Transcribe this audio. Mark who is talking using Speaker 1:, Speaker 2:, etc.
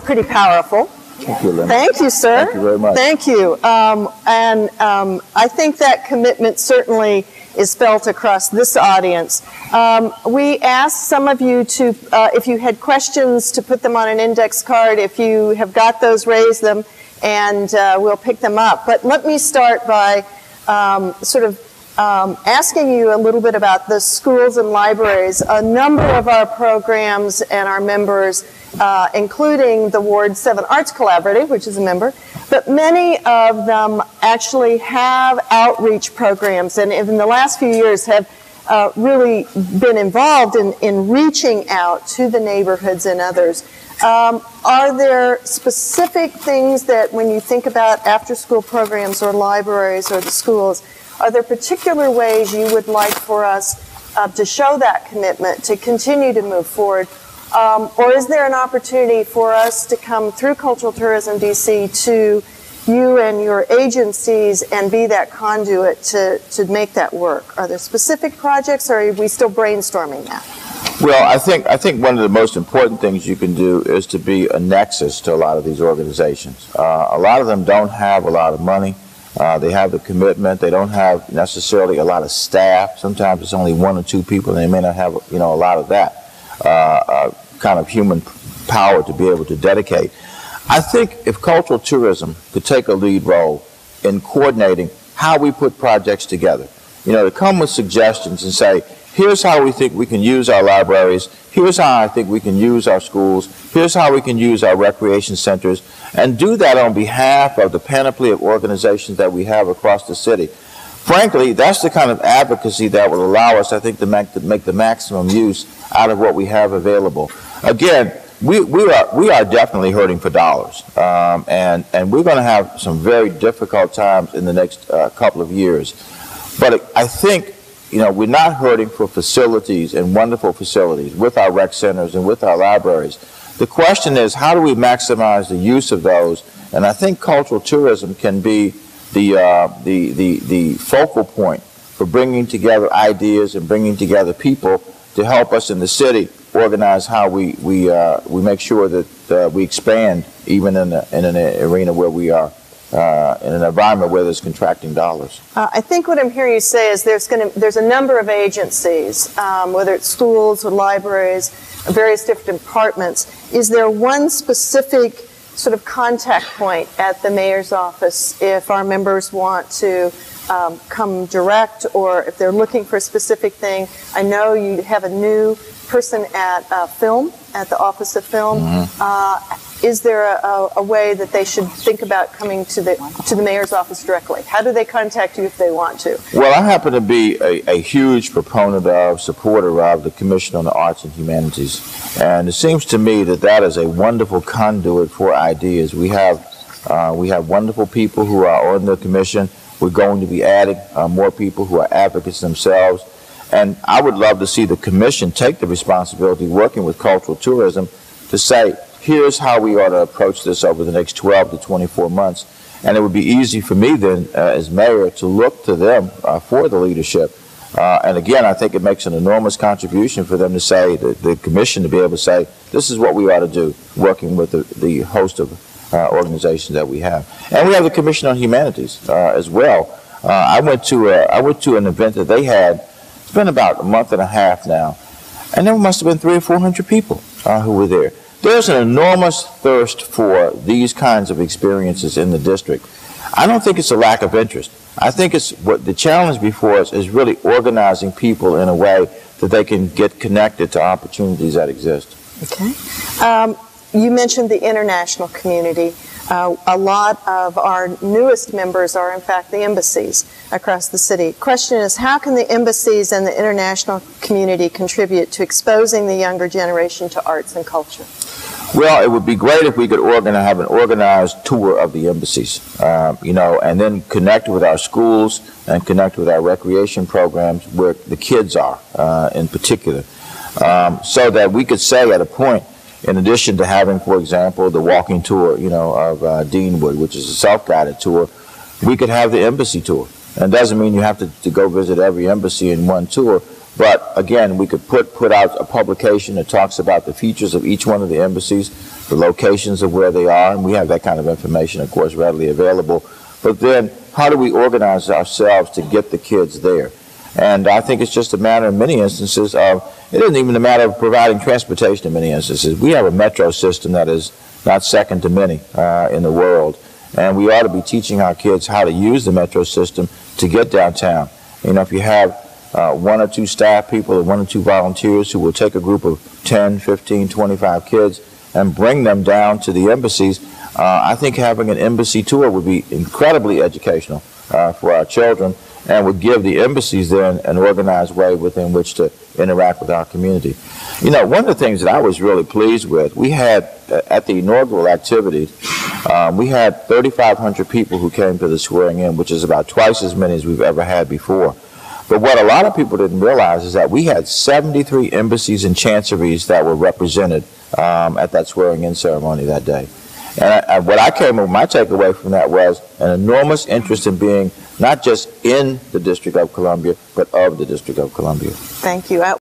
Speaker 1: pretty powerful.
Speaker 2: Thank you, Lynn.
Speaker 1: Thank you, sir.
Speaker 2: Thank you very much.
Speaker 1: Thank you. I think that commitment certainly is felt across this audience. We asked some of you to, if you had questions, to put them on an index card. If you have got those, raise them, and we'll pick them up. But let me start by asking you a little bit about the schools and libraries. A number of our programs and our members, including the Ward 7 Arts Collaborative, which is a member, but many of them actually have outreach programs, and in the last few years have really been involved in reaching out to the neighborhoods and others. Are there specific things that when you think about after-school programs or libraries or the schools, are there particular ways you would like for us to show that commitment, to continue to move forward? Or is there an opportunity for us to come through Cultural Tourism DC to you and your agencies and be that conduit to make that work? Are there specific projects, or are we still brainstorming that?
Speaker 2: Well, I think one of the most important things you can do is to be a nexus to a lot of these organizations. A lot of them don't have a lot of money. They have the commitment. They don't have necessarily a lot of staff. Sometimes it's only 1 or 2 people, and they may not have a lot of that kind of human power to be able to dedicate. I think if cultural tourism could take a lead role in coordinating how we put projects together, to come with suggestions and say, here's how we think we can use our libraries, here's how I think we can use our schools, here's how we can use our recreation centers, and do that on behalf of the panoply of organizations that we have across the city. Frankly, that's the kind of advocacy that will allow us, I think, to make the maximum use out of what we have available. Again, we are definitely hurting for dollars, and we're going to have some very difficult times in the next couple of years. But I think, we're not hurting for facilities and wonderful facilities with our rec centers and with our libraries. The question is, how do we maximize the use of those? And I think cultural tourism can be the focal point for bringing together ideas and bringing together people to help us in the city organize how we make sure that we expand even in an arena where we are in an environment where there's contracting dollars.
Speaker 1: I think what I'm hearing you say is there's a number of agencies, whether it's schools or libraries, various different departments. Is there one specific sort of contact point at the mayor's office if our members want to come direct, or if they're looking for a specific thing? I know you have a new person at film, at the Office of Film. Mm-hmm. Is there a way that they should think about coming to the mayor's office directly? How do they contact you if they want to?
Speaker 2: Well, I happen to be a huge proponent supporter of the Commission on the Arts and Humanities, and it seems to me that is a wonderful conduit for ideas. We have wonderful people who are on the commission. We're going to be adding more people who are advocates themselves, and I would love to see the commission take the responsibility, working with cultural tourism, to say, here's how we ought to approach this over the next 12 to 24 months. And it would be easy for me then, as mayor, to look to them for the leadership. And again, I think it makes an enormous contribution for them to say, the commission to be able to say, this is what we ought to do, working with the host of organizations that we have. And we have the Commission on Humanities as well. I went to an event that they had. It's been about a month and a half now, and there must have been 300 or 400 people who were there. There's an enormous thirst for these kinds of experiences in the district. I don't think it's a lack of interest. I think it's what the challenge before us is really organizing people in a way that they can get connected to opportunities that exist.
Speaker 1: Okay. You mentioned the international community. A lot of our newest members are, in fact, the embassies across the city. Question is, how can the embassies and the international community contribute to exposing the younger generation to arts and culture?
Speaker 2: Well, it would be great if we could have an organized tour of the embassies, and then connect with our schools and connect with our recreation programs where the kids are, in particular, so that we could say at a point, in addition to having, for example, the walking tour, of Deanwood, which is a self-guided tour, we could have the embassy tour. And it doesn't mean you have to go visit every embassy in one tour, but again, we could put out a publication that talks about the features of each one of the embassies, the locations of where they are, and we have that kind of information, of course, readily available. But then, how do we organize ourselves to get the kids there? And I think it's just a matter, in many instances, of, it isn't even a matter of providing transportation in many instances. We have a metro system that is not second to many in the world. And we ought to be teaching our kids how to use the metro system to get downtown. You know, if you have 1 or 2 staff people or 1 or 2 volunteers who will take a group of 10, 15, 25 kids and bring them down to the embassies, I think having an embassy tour would be incredibly educational for our children, and would give the embassies then an organized way within which to interact with our community. You know, one of the things that I was really pleased with, we had, at the inaugural activity, we had 3,500 people who came to the swearing in, which is about twice as many as we've ever had before. But what a lot of people didn't realize is that we had 73 embassies and chancelleries that were represented at that swearing in ceremony that day. And what I came with, my takeaway from that was an enormous interest in being not just in the District of Columbia, but of the District of Columbia.
Speaker 1: Thank you.